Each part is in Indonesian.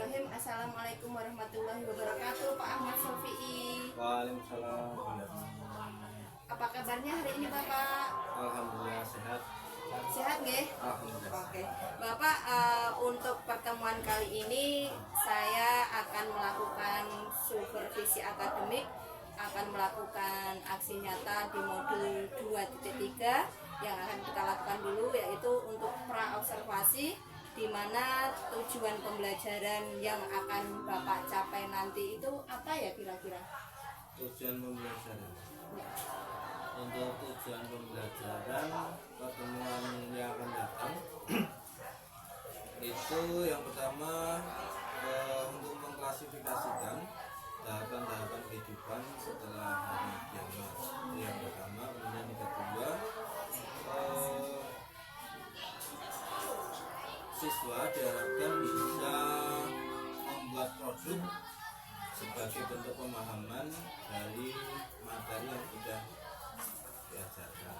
Bismillahirrahmanirrahim. Assalamualaikum warahmatullahi wabarakatuh, Pak Ahmad Sofi'i. Waalaikumsalam. Apa kabarnya hari ini, Bapak? Alhamdulillah sehat. Sehat nggih? Alhamdulillah. Oke. Bapak, untuk pertemuan kali ini saya akan melakukan supervisi akademik, akan melakukan aksi nyata di modul 2.3 yang akan kita lakukan dulu, yaitu untuk pra-observasi, di mana tujuan pembelajaran yang akan Bapak capai nanti itu apa ya kira-kira? Tujuan pembelajaran. Ya. Untuk tujuan pembelajaran pertemuan yang akan datang itu yang pertama untuk mengklasifikasikan tahapan-tahapan kehidupan setelah hari kiamat. Itu yang pertama. Kemudian yang kedua, siswa diharapkan bisa membuat produk sebagai bentuk pemahaman dari materi yang sudah diajarkan.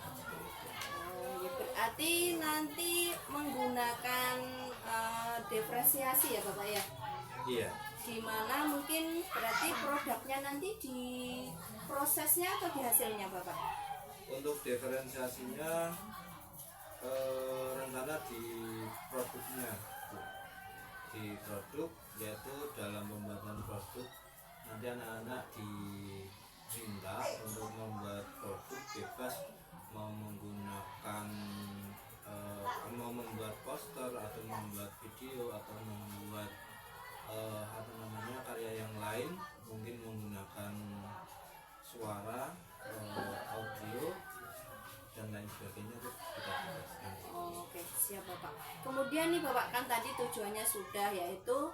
Berarti nanti menggunakan diferensiasi ya Bapak ya? Iya. Dimana mungkin berarti produknya nanti di prosesnya atau di hasilnya Bapak? Untuk diferensiasinya rencana di produknya, di produk, yaitu dalam pembuatan produk nanti anak-anak diminta untuk membuat produk bebas, mau menggunakan mau membuat poster atau membuat video atau membuat karya yang lain, mungkin menggunakan suara, audio dan lain sebagainya, itu kita jelaskan. Oke, siap Bapak. Kemudian nih Bapak, kan tadi tujuannya sudah, yaitu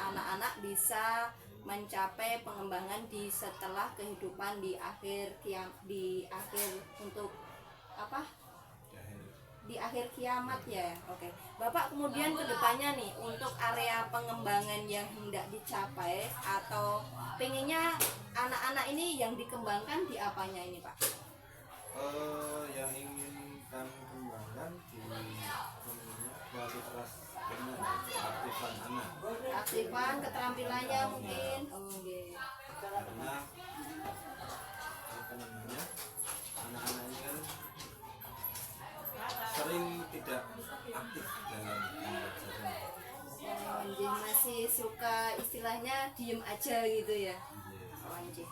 anak-anak bisa mencapai pengembangan di setelah kehidupan di akhir untuk apa? Di akhir kiamat ya. Oke. Bapak, kemudian kedepannya nih untuk area pengembangan yang hendak dicapai atau pengennya anak-anak ini yang dikembangkan di apanya ini Pak? Yang ingin kami kembangkan di kualitas aktifan anak. Aktifan keterampilannya mungkin. Oke. Karena anak-anak ini kan sering tidak aktif dalam pembelajaran. Masih suka istilahnya diem aja gitu ya. Anjir.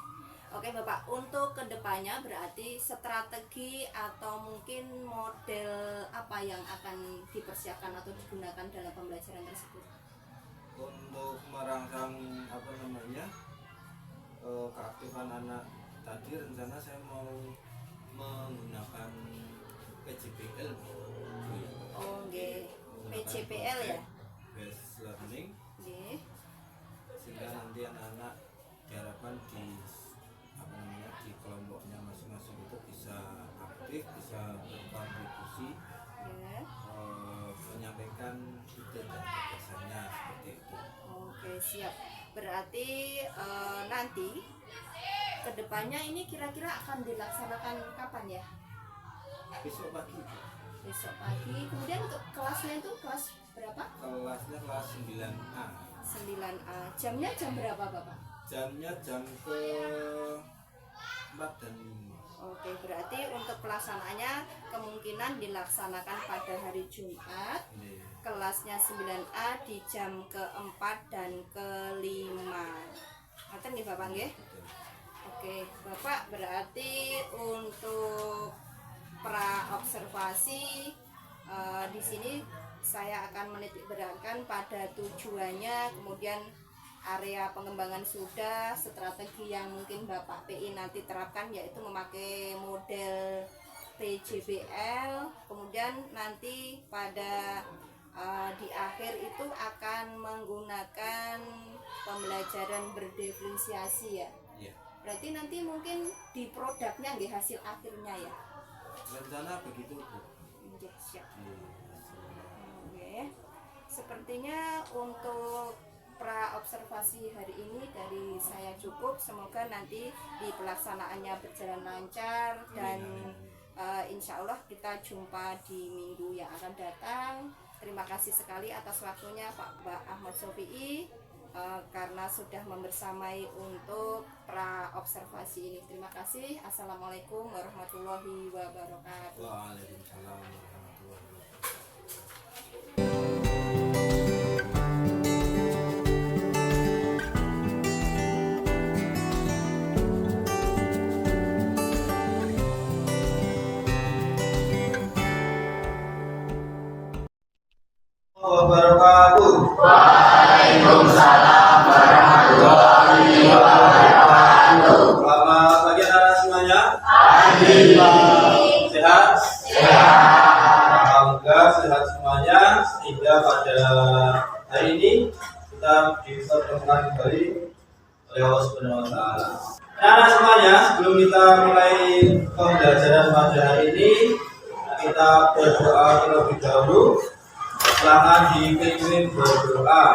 Oke Bapak, untuk kedepannya berarti strategi atau mungkin model apa yang akan dipersiapkan atau digunakan dalam pembelajaran tersebut? Untuk merangsang keaktifan anak tadi, rencana saya mau menggunakan PJPL. Oh, nggih. PJPL ya? Based learning. Nggih. Sehingga nanti anak-anak diharapkan di kelompoknya masing-masing itu bisa aktif, bisa berkontribusi, menyampaikan ide dan gagasannya seperti itu. Oke, siap. Berarti nanti kedepannya ini kira-kira akan dilaksanakan kapan ya? Besok pagi. Besok pagi. Kemudian untuk kelasnya itu kelas berapa? Kelasnya kelas 9A. 9A. Jamnya jam berapa Bapak? Jamnya jam ke 4 dan 5. Oke, berarti untuk pelaksanaannya kemungkinan dilaksanakan pada hari Jumat. Kelasnya 9A di jam ke-4 dan ke-5. Ngoten nggih Bapak nggih? Oke, Bapak, berarti untuk pra-observasi di sini saya akan menitik beratkan pada tujuannya, kemudian area pengembangan sudah, strategi yang mungkin Bapak PI nanti terapkan yaitu memakai model PJBL, kemudian nanti pada di akhir itu akan menggunakan pembelajaran berdiferensiasi ya. Iya. Berarti nanti mungkin di produknya nggih, hasil akhirnya ya. Rencana begitu Bu. Oke, siap. Iya. Oke. Sepertinya untuk pra-observasi hari ini dari saya cukup. Semoga nanti di pelaksanaannya berjalan lancar dan insya Allah kita jumpa di minggu yang akan datang. Terima kasih sekali atas waktunya Pak Ahmad Sofi'i. karena sudah membersamai untuk pra observasi ini. Terima kasih. Assalamualaikum warahmatullahi wabarakatuh. Waalaikumsalam warahmatullahi wabarakatuh. Wabarakatuh. Waalaikumsalam warahmatullahi wabarakatuh. Selamat pagi anak-anak semuanya. Pagi. Sehat? Sehat. Alhamdulillah sehat semuanya. Sehingga pada hari ini kita dipertemukan kembali oleh Allah Subhanahu Wa Taala. Anak-anak semuanya, sebelum kita mulai pembelajaran pada hari ini, kita berdoa terlebih dahulu. Silahkan dipimpin berdoa.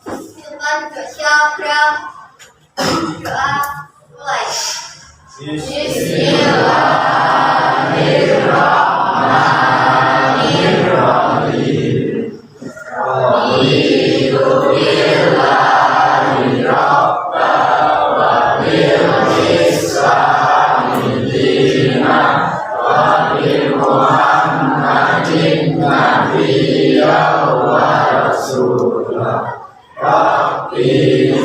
Depan bersyukur, doa mulai. Bismillahirrahmanirrahim. Raditu billahi rabba wa bil islami dinan wa bi Muhammadin nabiyya wa rasulah. Rabbi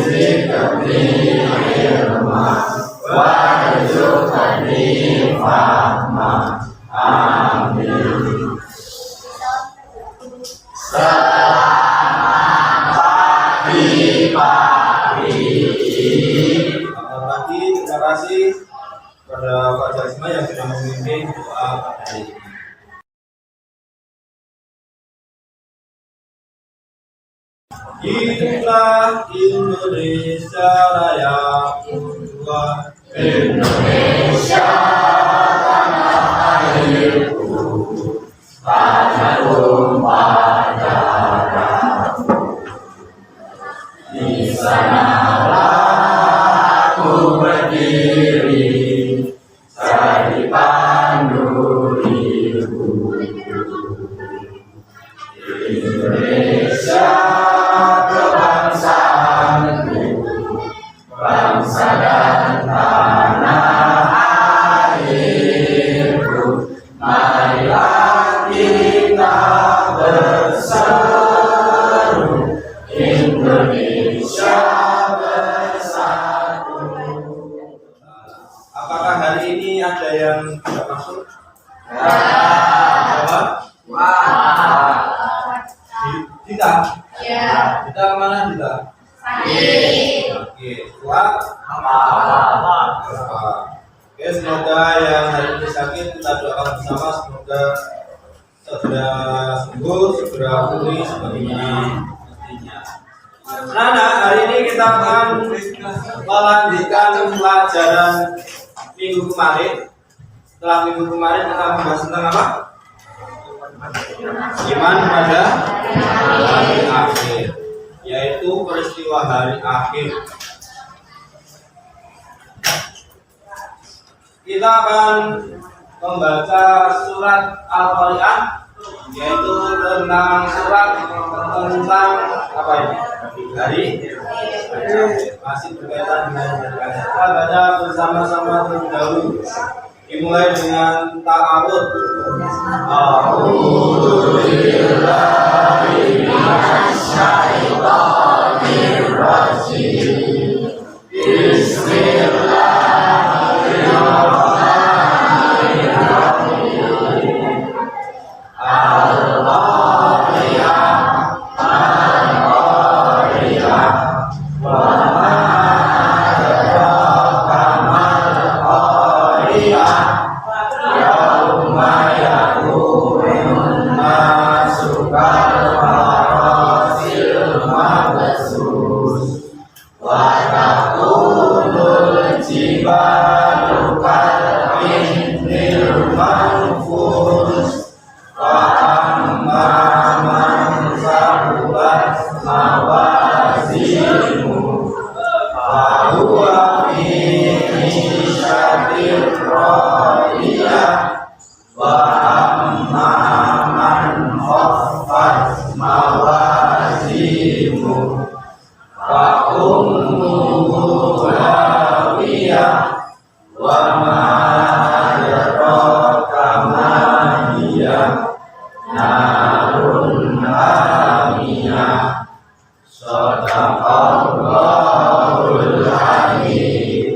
zidni ilma warzuqni fahma. Amin. Selamat pagi Selamat pagi, terima kasih kepada Pak Jasma yang sudah memimpin doa pada hari ini. Inilah Indonesia Raya, Indonesia tanah airku, tanah tumpah darahku. Di sanalah aku berdiri, jadi pandu hidupku. Indonesia kebangsaanku, bangsa dan tanah airku. Marilah kita berseru, Indonesia bersatu. Apakah hari ini ada yang tidak masuk? Apa? Tidak. Kita kemana kita? Oke, kuat. Oke, semoga yang hari ini sakit kita doakan bersama, semoga segera sembuh, segera pulih sebagaimana mestinya. Nah, hari ini kita akan melanjutkan pelajaran minggu kemarin. Setelah minggu kemarin kita membahas tentang apa? Iman pada hari akhir, yaitu peristiwa hari akhir. Kita akan membaca surat Al-Qari'ah, yaitu tentang surat tentang apa ini? Hari masih berkaitan dengan hari akhir. Kita baca bersama-sama terlebih dahulu. Dimulai dengan ta'awud. A'udzu billahi minasyaitonir rajim. Bismillahirrahmanirrahim. Al-Qari'ah, Al-Qari'ah, wa ma adraka mal Qari'ah. Yauma yakunun nasu kal farasil mabsus, wa takunul jibalu kal ihnil manfus. Wa amma man saqulat mawazinuhu fa huwa fi 'ishatin radiyah. Wa amma man khaffat mawazinuhu narun hamiyah. Shadaqallahul Azim.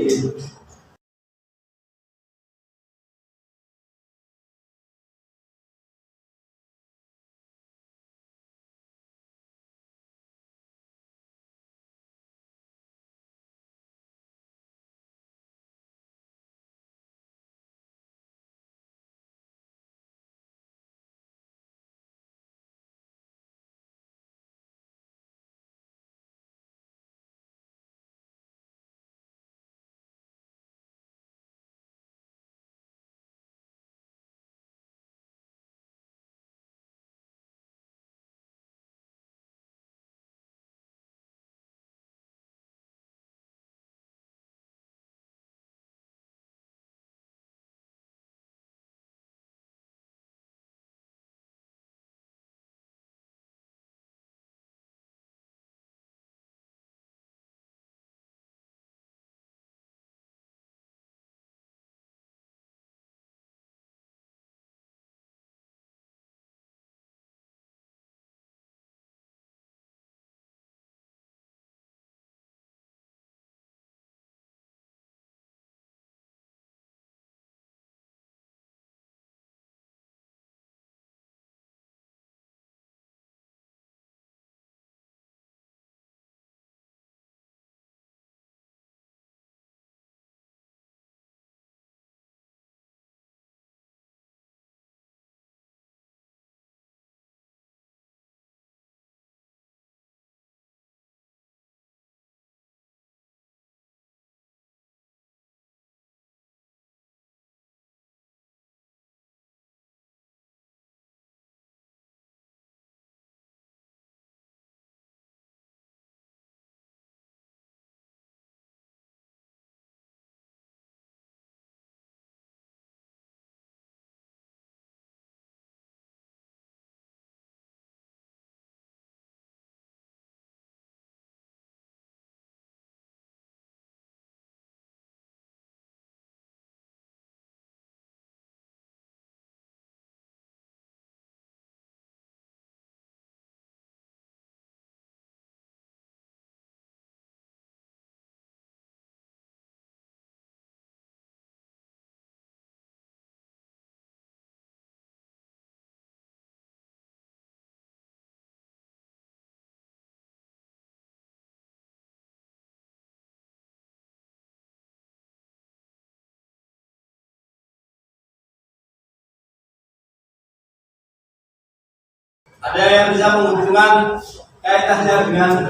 Ada yang bisa menghubungkan kaitannya dengan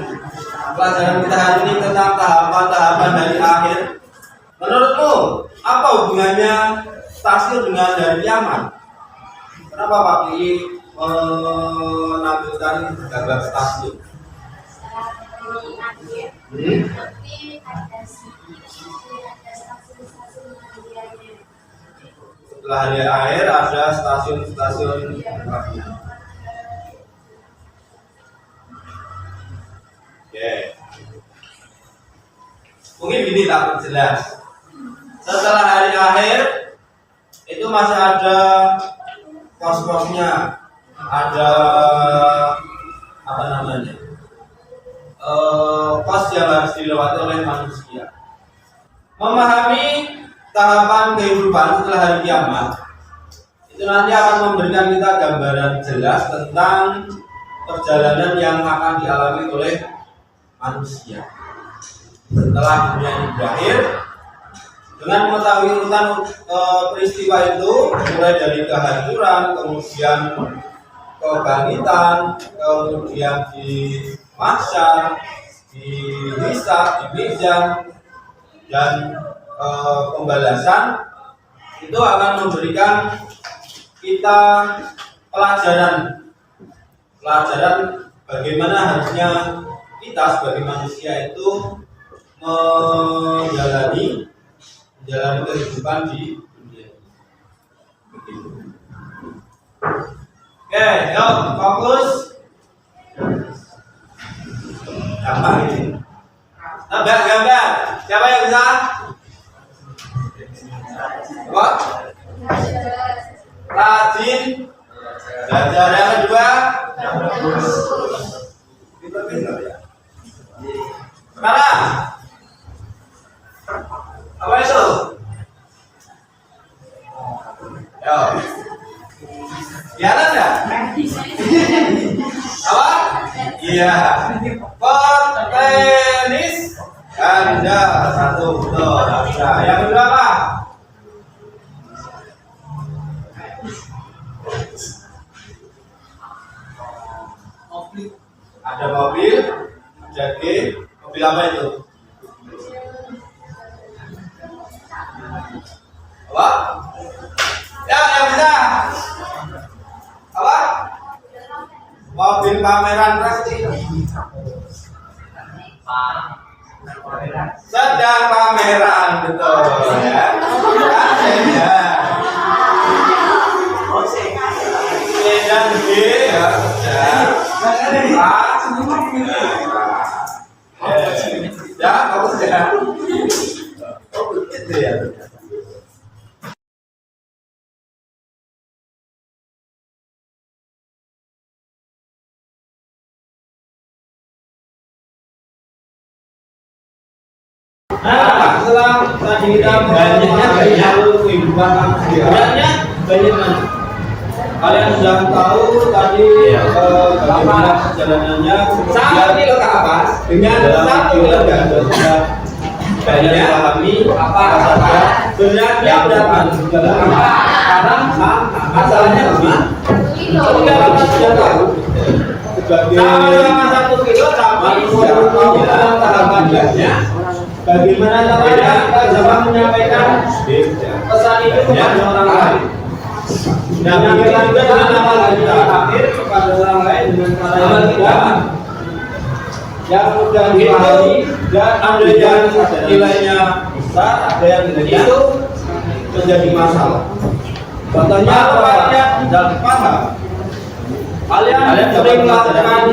pelajaran kita hari ini tentang tahapan-tahapan dari akhir? Menurutmu apa hubungannya stasiun dengan dari kiamat? Kenapa Pak Pi menampilkan gambar stasiun? Setelah hari akhir ada stasiun-stasiun berikutnya. Mungkin gini tak jelas. Setelah hari akhir itu masih ada pos-posnya, ada apa namanya, pos yang harus dilewati oleh manusia. Memahami tahapan kehidupan setelah hari kiamat itu nanti akan memberikan kita gambaran jelas tentang perjalanan yang akan dialami oleh manusia setelah dunia ini berakhir. Dengan mengetahui urutan peristiwa itu, mulai dari kehancuran, kemudian kebangkitan, kemudian di mahsyar, di hisab, di mizan, dan pembalasan, itu akan memberikan kita pelajaran bagaimana harusnya kita sebagai manusia itu menjalani kehidupan di dunia. Oke, yuk fokus. Gampang ini. Gambar. Siapa yang bisa? Apa? Rajin Belajar yang kedua. Kita pintar ya. Sekarang apa itu? Yo. Lihat enggak? Apa? Iya. Pot tenis ganda satu betul. Nah, yang kedua apa? Ada mobil, ada game, mobil apa itu? Apa? Ya, yang bisa. Apa? Mobil pameran plastik. Sedang pameran, betul ya. Ya. Dan B ya, ya, kamu sudah. Oh, begitu ya. Nah, setelah tadi kita banyaknya kehidupan manusia, banyak. Kalian sudah tahu tadi bagaimana perjalanannya 1 kilo ke atas dengan 1 kilo dan sudah banyak pahami apa saja sebenarnya berapa sekarang asalnya lebih kita sudah tahu sebagai sama 1 kilo sama manusia tahapannya bagaimana caranya kita dapat menyampaikan pesan itu kepada orang lain. Dan kita juga dengan amal kita akhir kepada orang lain dengan cara kita yang mudah dipahami dan ada yang nilainya besar, ada yang nilainya itu menjadi masalah. Contohnya kalian tidak paham, kalian sering melakukan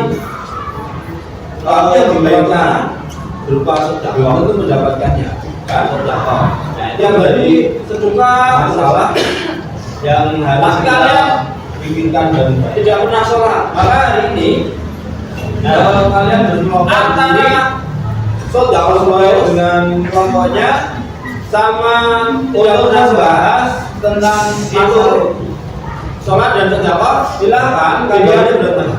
yang dibayangkan berupa sedekah untuk mendapatkannya, kan? Sedekah. Nah, itu yang jadi sejumlah masalah yang harus kalian bikinkan dan tidak pernah sholat. Maka hari ini kalau kalian berkelompok antara saudara dengan kelompoknya sama tidak pernah bahas tentang itu sholat dan sedekah, silakan kalian bertanya.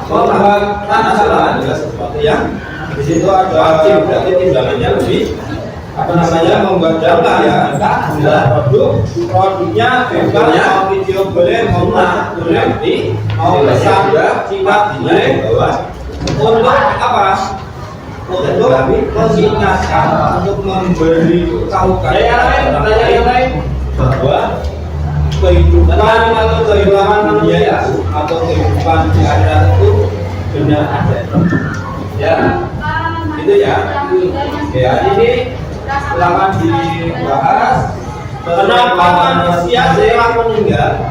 Sholat tanpa sholat juga sesuatu yang di situ ada wajib, berarti timbangannya lebih membuat data ya, produknya bebas, mau video boleh, mau boleh, mau pesan singkat boleh, untuk apa? Untuk mengingatkan, untuk memberi tahu yang lain bahwa kehidupan atau kehidupan manusia atau kehidupan di akhirat itu benar ada. Ya, itu ya. Ya, ini silakan dibahas. Kenapa manusia setelah meninggal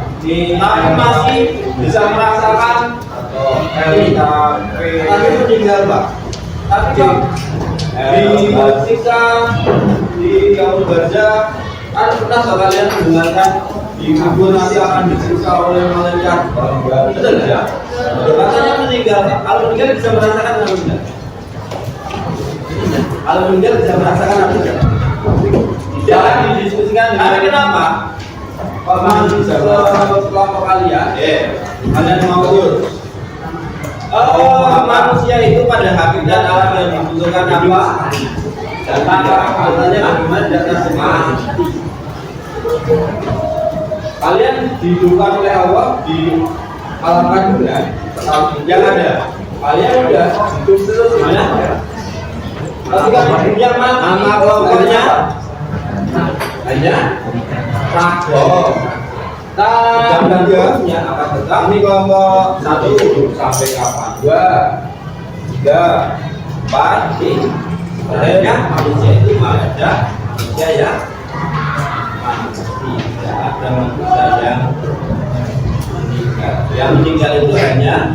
tapi masih bisa merasakan tapi meninggal Pak? Tapi di ketika di yaumul barzakh kan pernah kalian mendengarkan di kubur nanti akan disiksa oleh malaikat. Betul ya? Katanya meninggal. Kalau meninggal bisa merasakan atau tidak? Kalau meninggal bisa merasakan apa tidak? Jangan didiskusikan. Karena kenapa? Kalau bisa kelompok kalian, kalian mau urus. Manusia itu pada hakikat alam yang dibutuhkan apa? Data katanya bagaimana data semua. Kalian dihidupkan oleh Allah di alam juga. Yang ada, kalian udah hidup terus mana? Yang nama kelompoknya hanya rago. Dan jawabnya akan tetap ini kelompok 1 sampai kapan? 2, 3, 4, 5. Sebenarnya manusia itu ada manusia yang tidak ada manusia yang meninggal. Yang meninggal itu hanya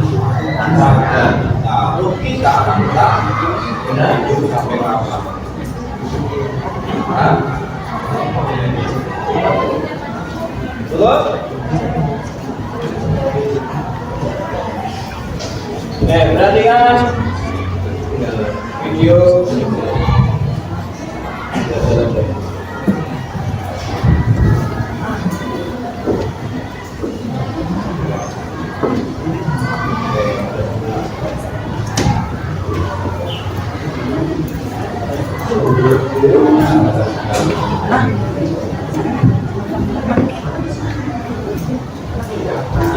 raga kita. Ruh kita akan tetap benar hidup sampai kapan? Betul? Perhatikan video.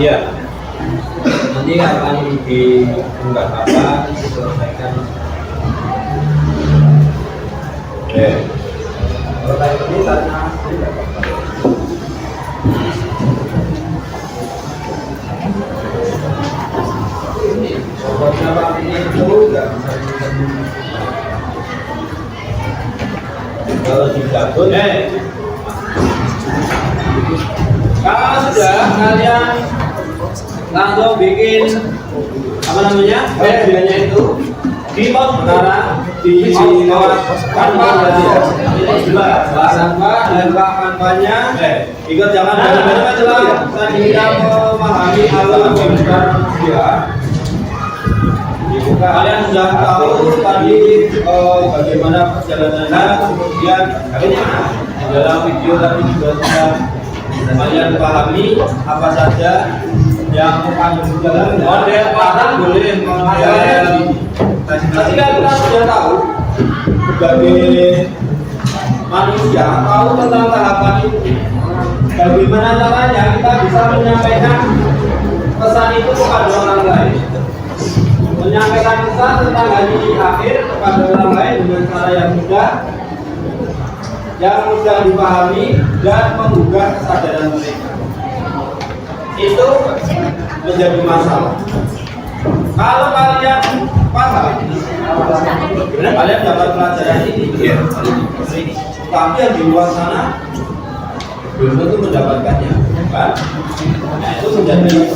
Iya. Nanti akan diunggah apa diselesaikan. Oke. Kalau tadi ini tanya tidak apa-apa. Ini pokoknya Pak ini itu nggak bisa kalau digabung. Kalau sudah kalian langsung bikin apa namanya medianya itu di post sekarang di lewat kanva dan kampanye ikut jangan banyak jelas tadi kita memahami alur pembukaan dia dibuka kalian sudah tahu tadi bagaimana perjalanannya kemudian dalam video tadi juga sudah kalian pahami apa saja yang mengandung dalam model parang boleh model ketika kita sudah tahu sebagai manusia tahu tentang tahapan itu bagaimana caranya kita bisa menyampaikan pesan itu kepada orang lain menyampaikan pesan tentang hari akhir kepada orang lain dengan cara yang mudah dipahami dan menggugah kesadaran mereka itu menjadi masalah. Kalau kalian paham, kalian dapat pelajaran ini, tapi yang di luar sana belum tentu mendapatkannya, kan? Nah, itu menjadi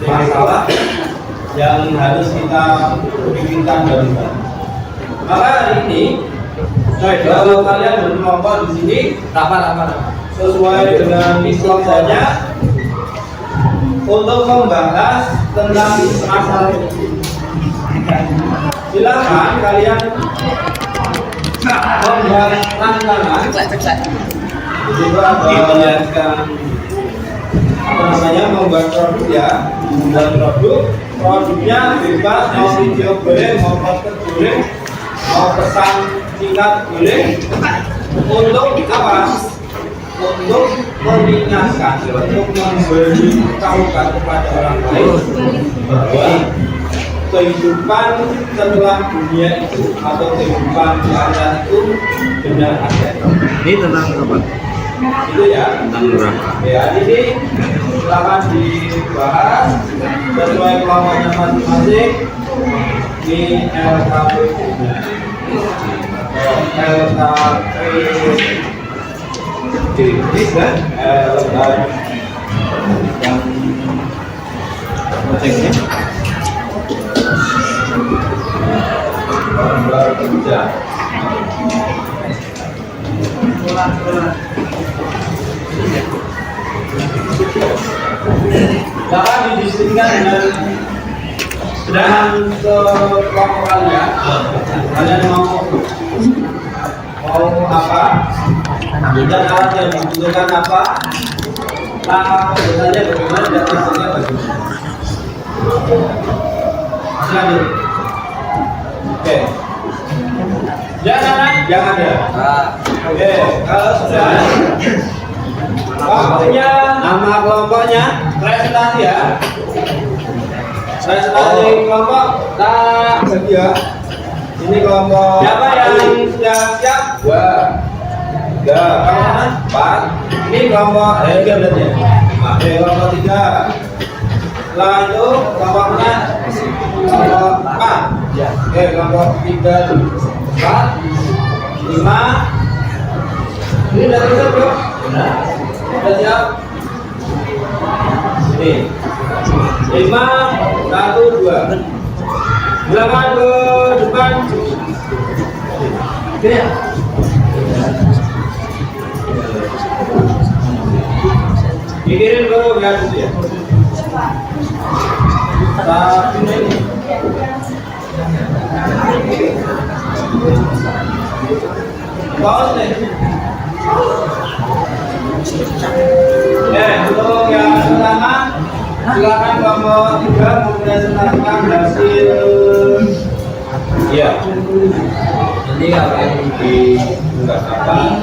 masalah yang harus kita pikirkan dari sana. Maka hari ini, kalau kalian berkelompok di sini, sesuai dengan kelompoknya. Untuk membahas tentang masalah ini, silakan kalian membuat tantangan. Juga menjelaskan apa namanya membuat produk ya, membuat produknya bebas mau video boleh, mau poster boleh, mau pesan singkat boleh. Untuk apa? Untuk mengingatkan, untuk memberitahukan kepada orang lain bahwa kehidupan setelah dunia itu atau kehidupan di akhirat itu benar ada. Ini tentang apa? Itu ya. Tentang neraka. Ya, ini silakan dibahas sesuai kelompoknya masing-masing di LKP. Ini kan yang projectnya baru kerja jangan didiskusikan dengan kelompok kalian mau apa dan alat yang dibutuhkan apa langkah pembuatannya bagaimana dan hasilnya bagaimana lanjut. Oke jangan ada oke kalau sudah waktunya nama kelompoknya presentasi ya presentasi kelompok tak bagi ya ini kelompok siapa yang sudah siap kawan 4 ini kelompok 3 berarti ya oke kelompok 3 setelah itu kelompok mana kelompok 4 oke kelompok 3 4 5 ini udah siap bro udah siap ini 5 1 2 silakan ke depan oke ya pikirin bro biar ya tapi ini Pause nih. Untuk yang pertama, silakan kelompok 3 mempresentasikan hasil. Iya. Ini akan dibuka apa?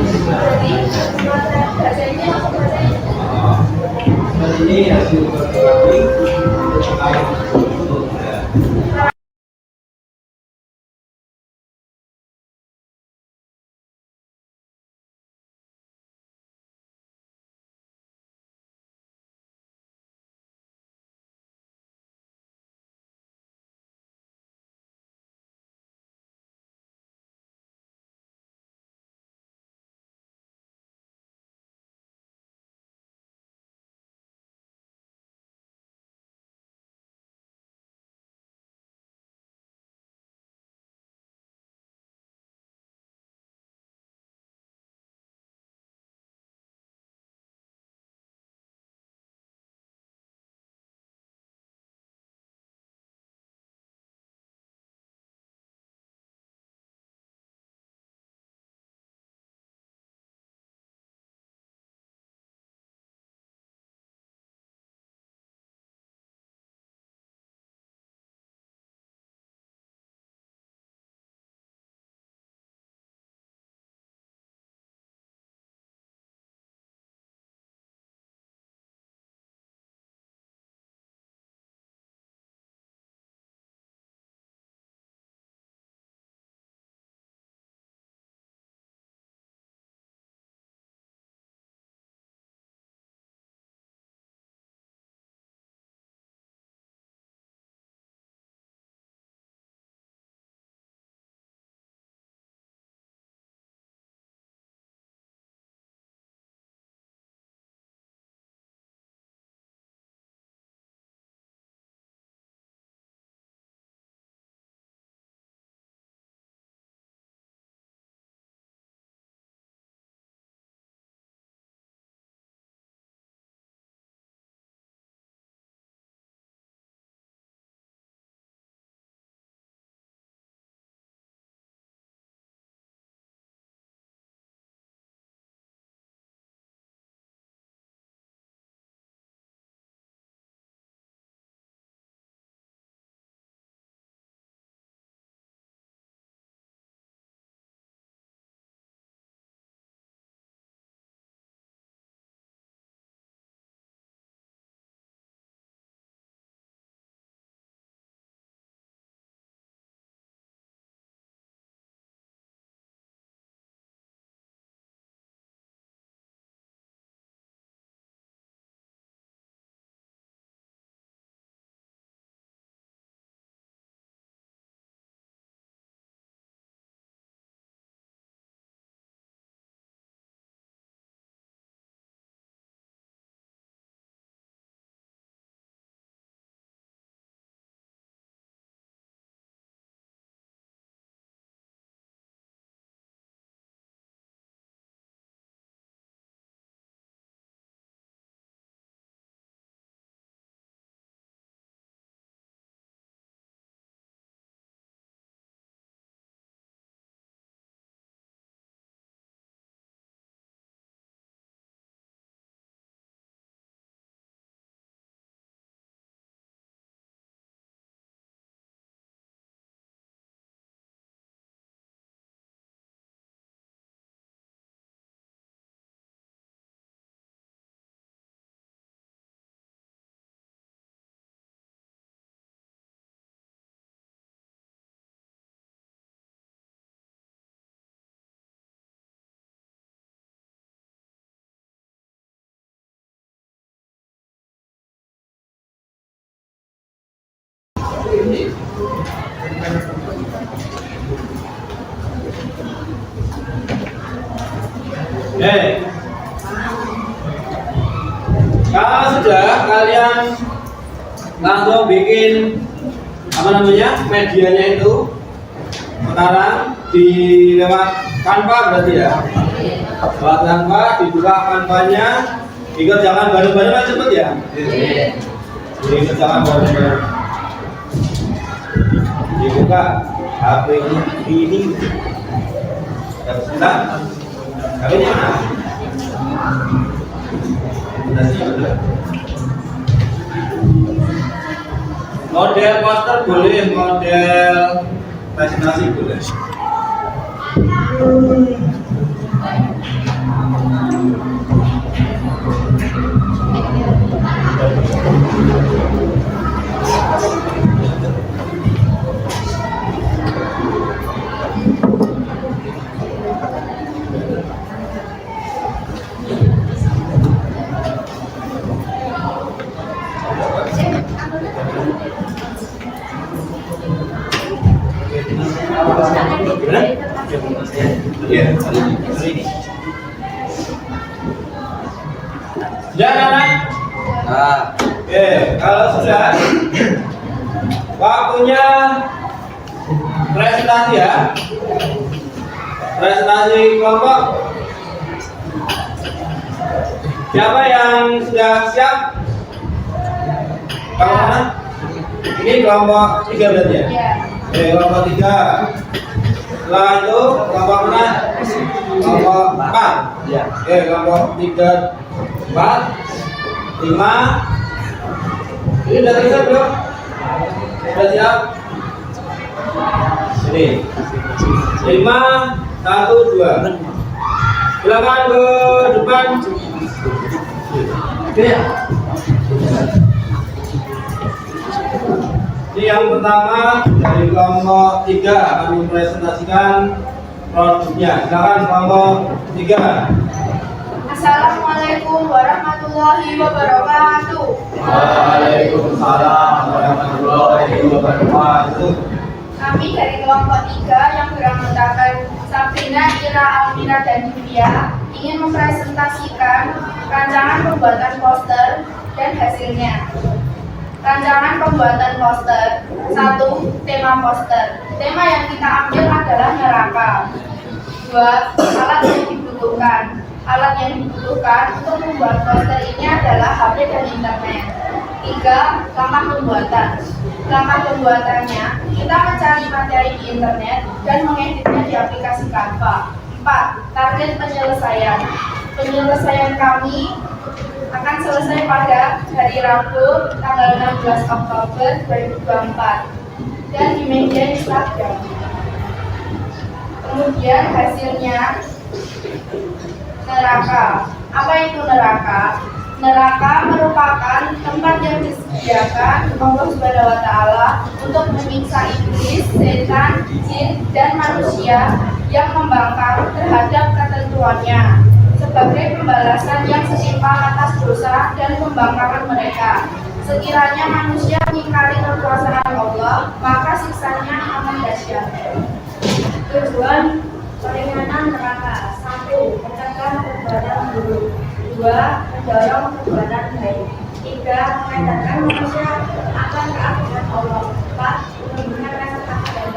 Ini hasil fotografi. Kalau sudah kalian langsung bikin apa namanya medianya itu sekarang di lewat Canva berarti ya, lewat Canva dibuka Canvanya, ingat jangan bareng-bareng cepet ya. Jadi jangan bareng-bareng dibuka. HP ini sudah HP-nya mana? Model poster boleh, model presentasi boleh. Iya, hari ini. Sudah, anak? Nah, oke, kalau sudah, waktunya presentasi ya. Presentasi kelompok. Siapa yang sudah siap? Kalau mana? Ini kelompok 3 berarti ya? Iya. Oke, kelompok 3. Setelah itu kelompok mana? Kelompok 4. Ya. Oke, kelompok 3, 4, 5. Ini udah siap belum? Sudah siap? Ini 5, 1, 2. Silakan ke depan. Oke. Ini yang pertama dari kelompok 3 kami presentasikan produknya. Silakan kelompok 3. Assalamualaikum warahmatullahi wabarakatuh. Waalaikumsalam warahmatullahi wabarakatuh. Kami dari kelompok 3 yang beranggotakan Sabrina, Ira, Almira, dan Yulia ingin mempresentasikan rancangan pembuatan poster dan hasilnya. Rancangan pembuatan poster. 1. Tema poster. Tema yang kita ambil adalah neraka. 2. Alat yang dibutuhkan. Alat yang dibutuhkan untuk membuat poster ini adalah HP dan internet. 3. Langkah pembuatan. Langkah pembuatannya, kita mencari materi di internet dan mengeditnya di aplikasi Canva. 4. Target penyelesaian. Penyelesaian kami akan selesai pada hari Rabu tanggal 16 Oktober 2024 dan di media Instagram. Kemudian hasilnya neraka. Apa itu neraka? Neraka merupakan tempat yang disediakan Allah Subhanahu wa Ta'ala untuk menyiksa iblis, setan, jin, dan manusia yang membangkang terhadap ketentuannya sebagai pembalasan yang setimpal atas dosa dan pembangkangan mereka. Sekiranya manusia mengingkari kekuasaan Allah, maka siksanya akan dahsyat. Tujuan peringanan neraka. 1. Mencegah perbuatan buruk. 2. Mendorong perbuatan baik. 3. Menyadarkan manusia akan keagungan Allah. 4. Menunjukkan rasa takut dan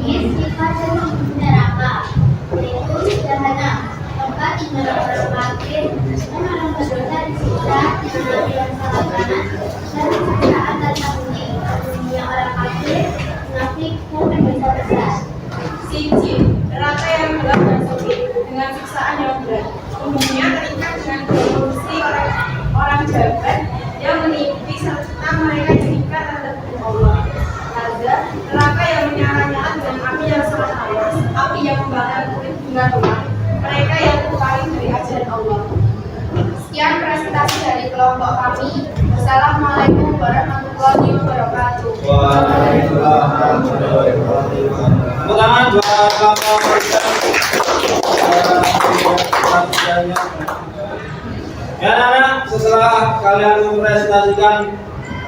jenis sifat dan neraka, yaitu sederhana, tempat di mana orang kafir dan orang berdosa disiksa dengan api yang sangat panas dan siksaan dan sembunyi. Dunia orang kafir, munafik dan pendosa besar. Siji, neraka yang gelap dan sempit dengan siksaan yang berat. Umumnya terikat dengan korupsi orang jabat yang menipu serta mereka terikat terhadap hukum Allah. Neraka yang menyala-nyala dengan api yang sangat panas, api yang membakar kulit hingga lemak. Mereka yang berpaling dari ajaran Allah. Sekian presentasi dari kelompok kami. Assalamualaikum warahmatullahi wabarakatuh. Waalaikumsalam warahmatullahi wabarakatuh. Tepuk tangan buat kelompok 3. Ya anak-anak, setelah kalian mempresentasikan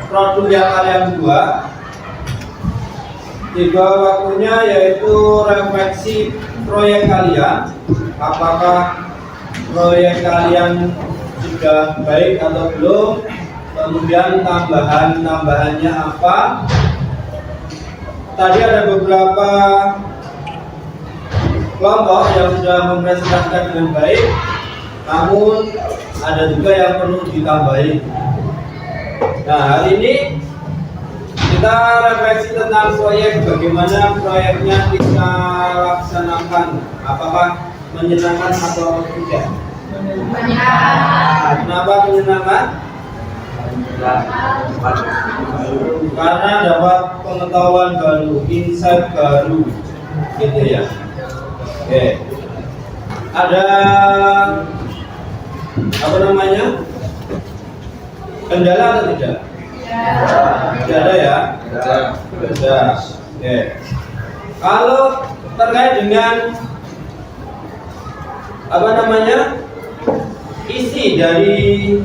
produk yang kalian buat, tiba waktunya yaitu refleksi proyek kalian. Apakah proyek kalian sudah baik atau belum? Kemudian tambahannya apa? Tadi ada beberapa kelompok yang sudah mempresentasikan dengan baik, namun ada juga yang perlu ditambahin. Nah, hari ini Kita refleksi tentang proyek, bagaimana proyeknya kita laksanakan, apakah menyenangkan atau tidak? Kenapa menyenangkan? Karena dapat pengetahuan baru, insight baru, gitu ya. Oke. Ada apa namanya? Kendala atau tidak? Tidak ada ya? Tidak ada. Oke. Kalau terkait dengan apa namanya? Isi dari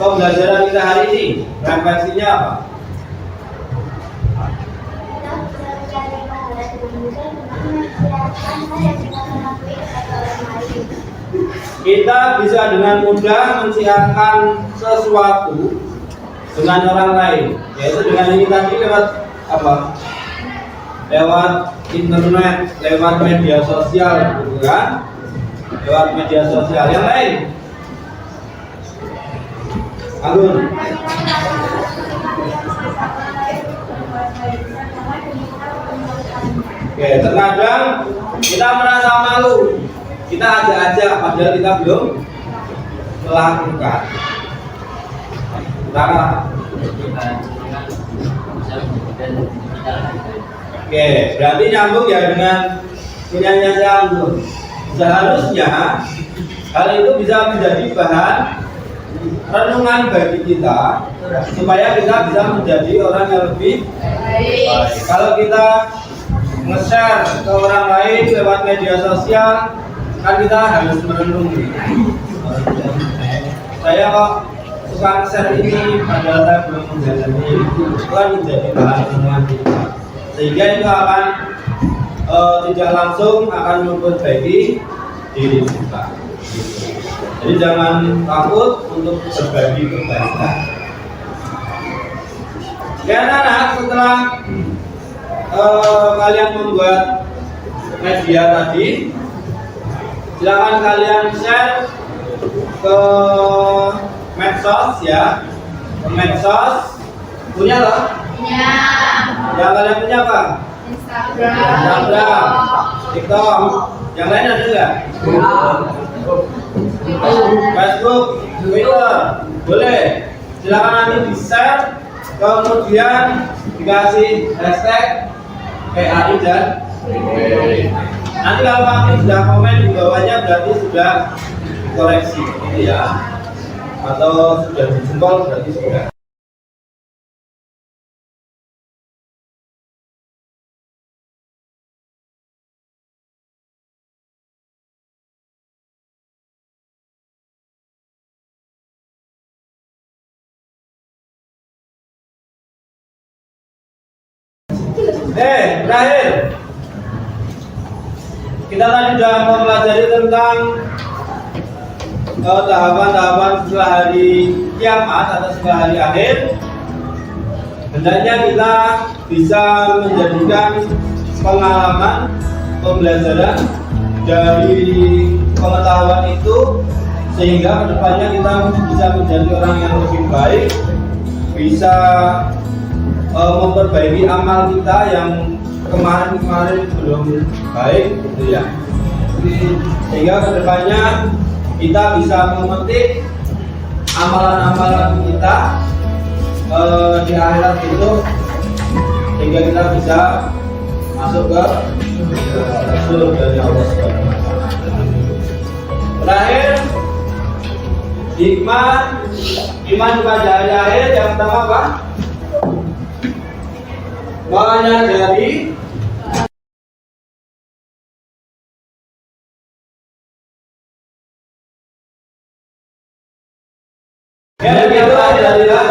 pembelajaran kita hari ini, refleksinya apa? Kita bisa dengan mudah mensiarkan sesuatu dengan orang lain, yaitu dengan ini tadi lewat apa? Lewat internet, lewat media sosial, gitu kan? Lewat media sosial yang lain. Agun. Oke, terkadang kita merasa malu, kita ajak-ajak padahal kita belum melakukan. Oke, berarti nyambung ya dengan punyanya si Anggun. Seharusnya hal itu bisa menjadi bahan renungan bagi kita supaya kita bisa menjadi orang yang lebih baik. Kalau kita nge-share ke orang lain lewat media sosial, kan kita harus merenungi. Saya kok suka nge-share ini padahal saya belum menjalani, itu kan menjadi bahan renungan kita. Sehingga itu akan tidak langsung akan memperbaiki diri kita. Jadi jangan takut untuk berbagi kebaikan. Ya anak-anak, setelah kalian membuat media tadi, silakan kalian share ke medsos ya. Ke medsos punya loh? Punya. Yang kalian punya apa? Instagram, TikTok, yang lain ada nggak? Facebook, Twitter, boleh. Silakan nanti di share, kemudian dikasih hashtag PAI dan nanti kalau kami sudah komen di bawahnya berarti sudah dikoreksi, gitu ya. Atau sudah dijempol berarti sudah. Terakhir kita tadi sudah mempelajari tentang tahapan-tahapan setelah hari kiamat atau setelah hari akhir. Hendaknya kita bisa menjadikan pengalaman pembelajaran dari pengetahuan itu sehingga kedepannya kita bisa menjadi orang yang lebih baik, bisa memperbaiki amal kita yang kemarin belum baik, gitu ya. Sehingga kedepannya kita bisa memetik amalan-amalan kita di akhirat itu, sehingga kita bisa masuk ke surga Allah Subhanahu wa Ta'ala. Terakhir, hikmah iman pada hari akhir yang pertama apa? Menyadari ya, itu adalah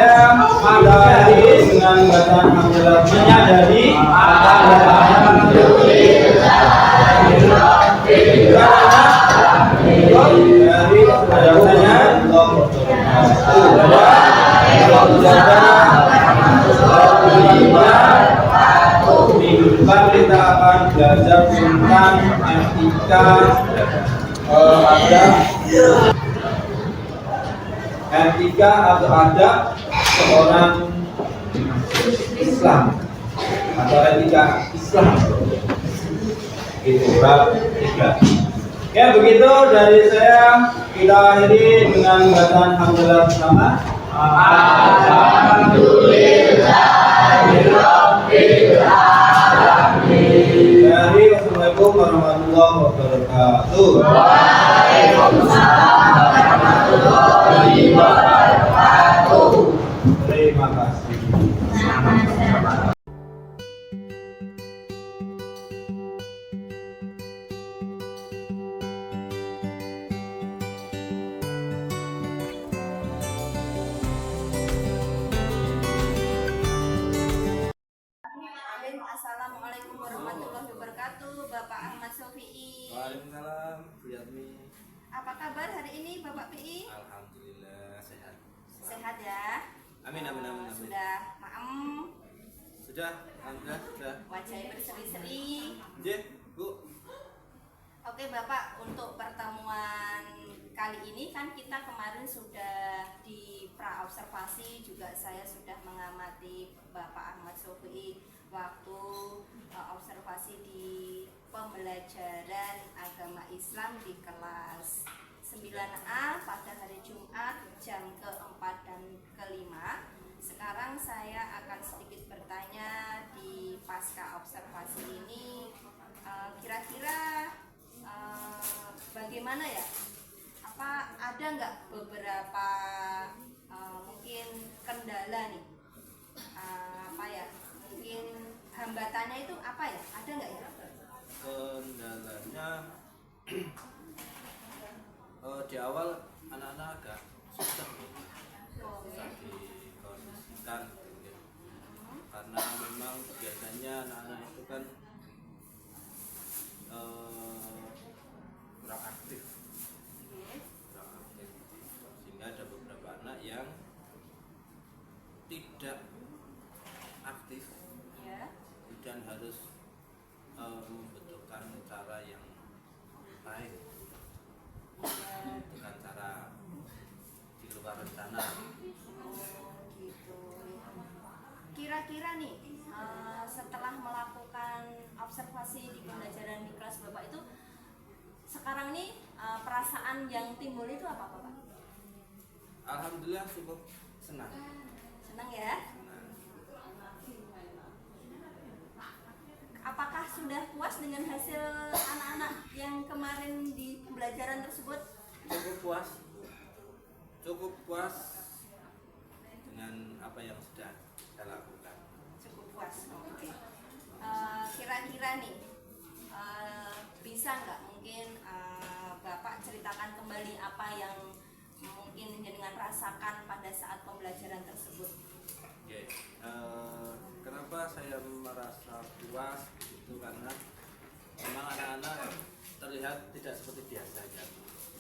matahari dengan bacaan hamdalah. Menyadari dari adanya minggu depan kita akan belajar tentang etika atau adab seorang Islam atau etika Islam. Itu bab 3. Ya begitu dari saya, kita akhiri dengan bacaan hamdalah bersama. Dari Wassalamualaikum warahmatullahi wabarakatuh. Terima kasih. Amin. Assalamualaikum warahmatullahi wabarakatuh, Bapak Ahmad Sofi'i. Waalaikumsalam, Bu Yatmi. Apa kabar hari ini, Bapak PI? Alhamdulillah sehat. Sehat ya? Amin amin amin amin. Sudah maem, Sudah, alhamdulillah sudah. wajahnya berseri-seri. Nggih, Bu. Oke Bapak, untuk pertemuan kali ini kan kita kemarin sudah di pra-observasi, juga saya sudah mengamati Bapak Ahmad Sofi'i waktu observasi di pembelajaran agama Islam di kelas 9A pada hari Jumat jam ke-4 dan ke-5. Sekarang saya akan sedikit bertanya di pasca observasi ini, kira-kira bagaimana ya? Apa ada nggak beberapa mungkin kendala nih? Apa ya? Mungkin hambatannya itu apa ya? Ada nggak ya? Kendalanya di awal anak-anak agak susah dikondisikan gitu. Karena memang biasanya anak-anak itu kan kurang aktif, sehingga ada beberapa anak yang tidak aktif Ya. dan harus membutuhkan cara yang lain dengan cara di luar rencana. Oh, gitu. Kira-kira nih, setelah melakukan observasi di pembelajaran di kelas Bapak itu, sekarang nih perasaan yang timbul itu apa Bapak? Alhamdulillah cukup senang. Senang ya? Apakah sudah puas dengan hasil anak-anak yang kemarin di pembelajaran tersebut? Cukup puas dengan apa yang sudah saya lakukan. Cukup puas. Oke. Kira-kira nih bisa nggak mungkin Bapak ceritakan kembali apa yang mungkin dengan rasakan pada saat pembelajaran tersebut? Oke. Kenapa saya merasa puas itu karena memang anak-anak terlihat tidak seperti biasanya.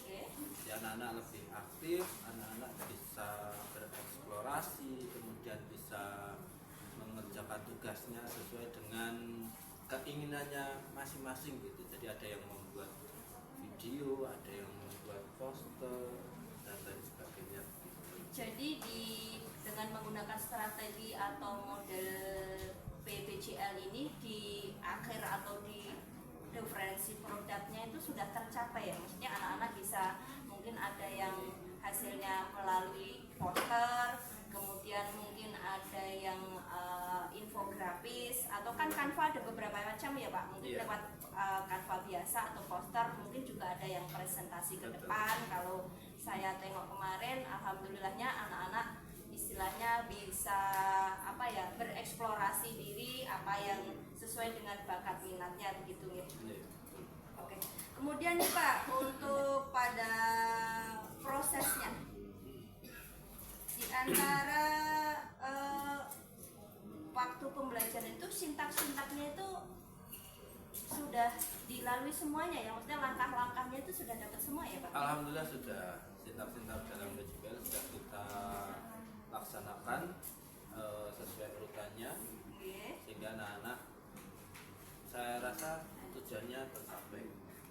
Oke. Jadi anak-anak lebih aktif, anak-anak bisa bereksplorasi, kemudian bisa mengerjakan tugasnya sesuai dengan keinginannya masing-masing gitu. Jadi ada yang membuat video, ada yang membuat poster dan lain sebagainya. Jadi dengan menggunakan strategi atau model PBCL ini di akhir atau di referensi produknya itu sudah tercapai ya, maksudnya anak-anak bisa mungkin ada yang hasilnya melalui poster, kemudian mungkin ada yang infografis, atau kan Canva ada beberapa macam ya Pak, mungkin Iya. lewat Canva biasa atau poster, mungkin juga ada yang presentasi ke Betul. depan. Kalau saya tengok kemarin, alhamdulillahnya anak-anak istilahnya bisa apa ya, bereksplorasi diri apa yang sesuai dengan bakat minatnya begitu ya. Oke. Kemudian nih Pak, untuk pada prosesnya di antara waktu pembelajaran itu sintak-sintaknya itu sudah dilalui semuanya ya, maksudnya langkah-langkahnya itu sudah dapat semua ya Pak? Alhamdulillah sudah, sintak-sintak dalam PJPL sudah kita laksanakan sesuai urutannya, sehingga anak-anak saya rasa tujuannya tercapai.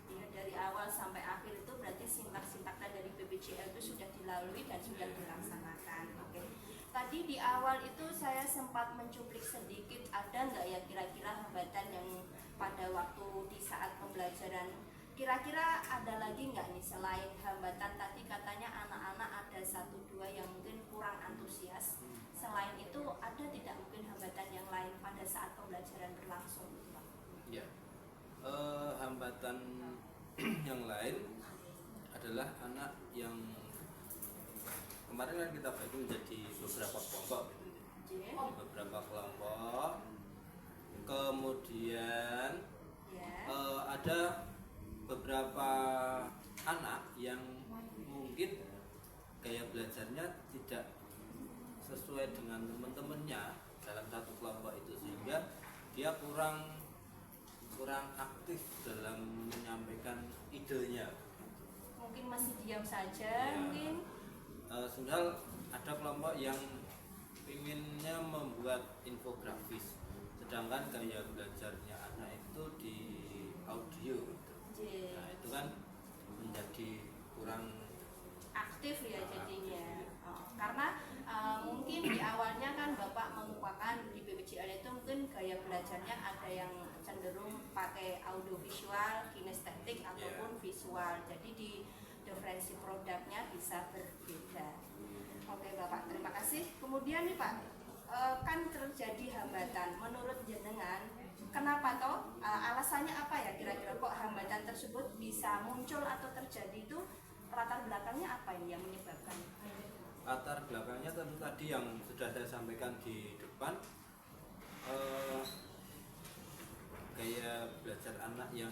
Ya, dari awal sampai akhir itu berarti sintak-sintaknya dari PBCL itu sudah dilalui dan sudah dilaksanakan. Oke. Tadi di awal itu saya sempat mencuplik sedikit, ada nggak ya kira-kira hambatan yang pada waktu di saat pembelajaran, kira-kira ada lagi nggak nih selain hambatan tadi katanya anak-anak ada satu dua yang mungkin kurang antusias, selain itu ada tidak mungkin hambatan yang lain pada saat pembelajaran berlangsung gitu, Pak? Ya, hambatan yang lain adalah anak yang kemarin kan kita bagi menjadi beberapa kelompok gitu ya. J. Beberapa kelompok, kemudian Ya. ada beberapa anak yang mungkin gaya belajarnya tidak sesuai dengan teman-temannya dalam satu kelompok itu, sehingga dia kurang aktif dalam menyampaikan idenya. Mungkin masih diam saja, Ya. mungkin. Sebenarnya ada kelompok yang inginnya membuat infografis, sedangkan gaya belajarnya anak itu di audio gitu. J. Nah itu kan menjadi kurang Aktif ya jadinya. Karena mungkin di awalnya kan Bapak mengupakan di BPJL itu mungkin gaya belajarnya ada yang cenderung pakai audiovisual, kinestetik ataupun visual. Jadi di diferensi produknya bisa berbeda. Oke Bapak, terima kasih. Kemudian nih Pak, kan terjadi hambatan. Menurut jenengan, kenapa toh? Alasannya apa ya kira-kira kok hambatan tersebut bisa muncul atau terjadi itu? Latar belakangnya apa ini yang menyebabkan? latar belakangnya tentu tadi yang sudah saya sampaikan di depan, gaya belajar anak yang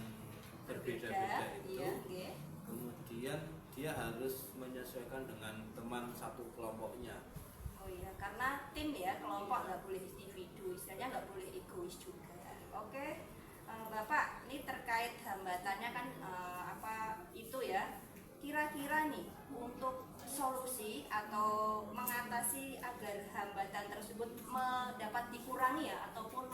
berbeda-beda itu, iya, oke. kemudian dia harus menyesuaikan dengan teman satu kelompoknya. Oh iya, karena tim ya, kelompok nggak boleh individu, istilahnya nggak boleh egois juga. Oke, Bapak, ini terkait hambatannya kan apa itu ya? Kira-kira nih untuk solusi atau mengatasi agar hambatan tersebut dapat dikurangi ya, ataupun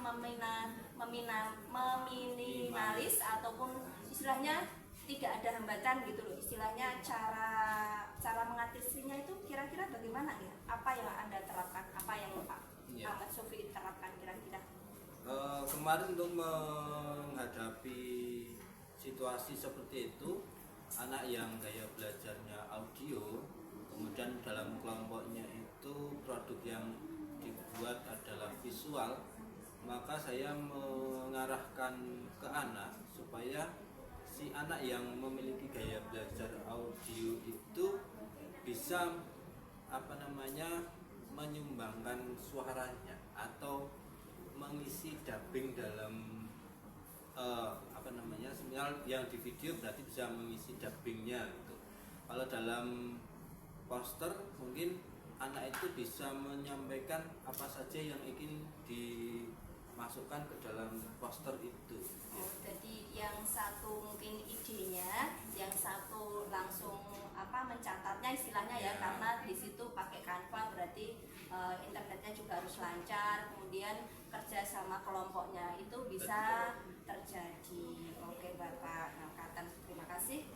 meminimalis ataupun istilahnya tidak ada hambatan gitu loh, istilahnya cara mengatasinya itu kira-kira bagaimana ya? Apa yang Anda terapkan? Apa yang Pak Ya. Ahmad Sofi terapkan kira-kira? Kemarin untuk menghadapi situasi seperti itu, anak yang gaya belajarnya audio, kemudian dalam kelompoknya itu produk yang dibuat adalah visual, maka saya mengarahkan ke anak supaya si anak yang memiliki gaya belajar audio itu bisa menyumbangkan suaranya atau mengisi dubbing dalam semisal yang di video berarti bisa mengisi dubbingnya gitu. Kalau dalam poster mungkin anak itu bisa menyampaikan apa saja yang ingin dimasukkan ke dalam poster itu. Oh, jadi yang satu mungkin idenya, yang satu langsung mencatatnya istilahnya ya, karena di situ pakai Canva berarti internetnya juga harus lancar, kemudian kerja sama kelompoknya itu bisa terjadi. Oke Bapak Angkatan, terima kasih.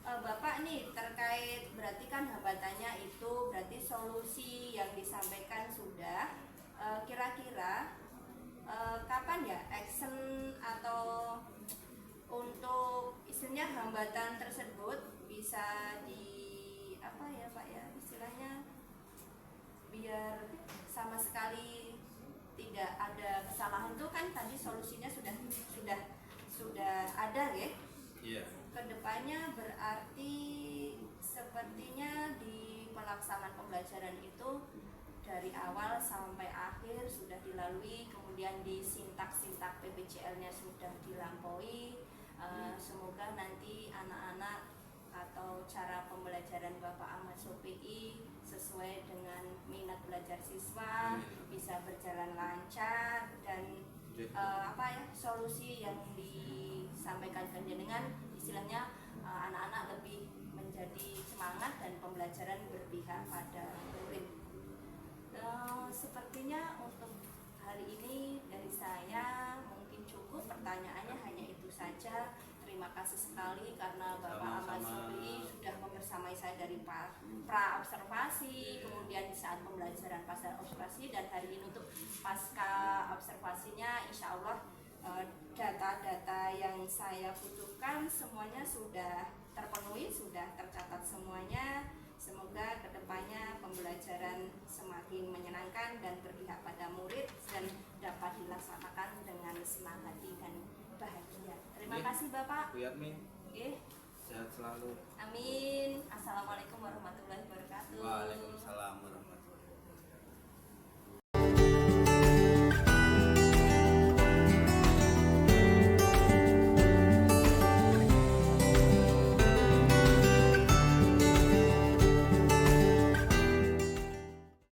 Bapak nih terkait berarti kan hambatannya itu berarti solusi yang disampaikan sudah, kira-kira kapan ya action atau untuk istilahnya hambatan tersebut bisa di apa ya Pak ya istilahnya biar sama sekali tidak ada kesalahan itu kan tadi solusinya sudah ada ya. Iya. Kedepannya berarti sepertinya di pelaksanaan pembelajaran itu dari awal sampai akhir sudah dilalui, kemudian di sintak-sintak PPJL-nya sudah dilampaui. Semoga nanti anak-anak atau cara pembelajaran Bapak Ahmad Sofi sesuai dengan minat belajar siswa bisa berjalan lancar dan solusi yang disampaikan jenengan istilahnya anak-anak lebih menjadi semangat dan pembelajaran berpihak pada murid. Sepertinya untuk hari ini dari saya mungkin cukup, pertanyaannya hanya itu saja. Terima terima kasih sekali karena Bapak Ahmad Sama-sama. Sobri sudah membersamai saya dari pra observasi, kemudian di saat pembelajaran pasca observasi, dan hari ini untuk pasca observasinya insya Allah data-data yang saya butuhkan semuanya sudah terpenuhi, sudah tercatat semuanya. Semoga kedepannya pembelajaran semakin menyenangkan dan berpihak pada murid dan dapat dilaksanakan dengan senang hati dan bahagia. Terima Oke. kasih Bapak. Bu Yatmi, Oke, sehat selalu. amin. Assalamualaikum warahmatullahi wabarakatuh. Waalaikumsalam.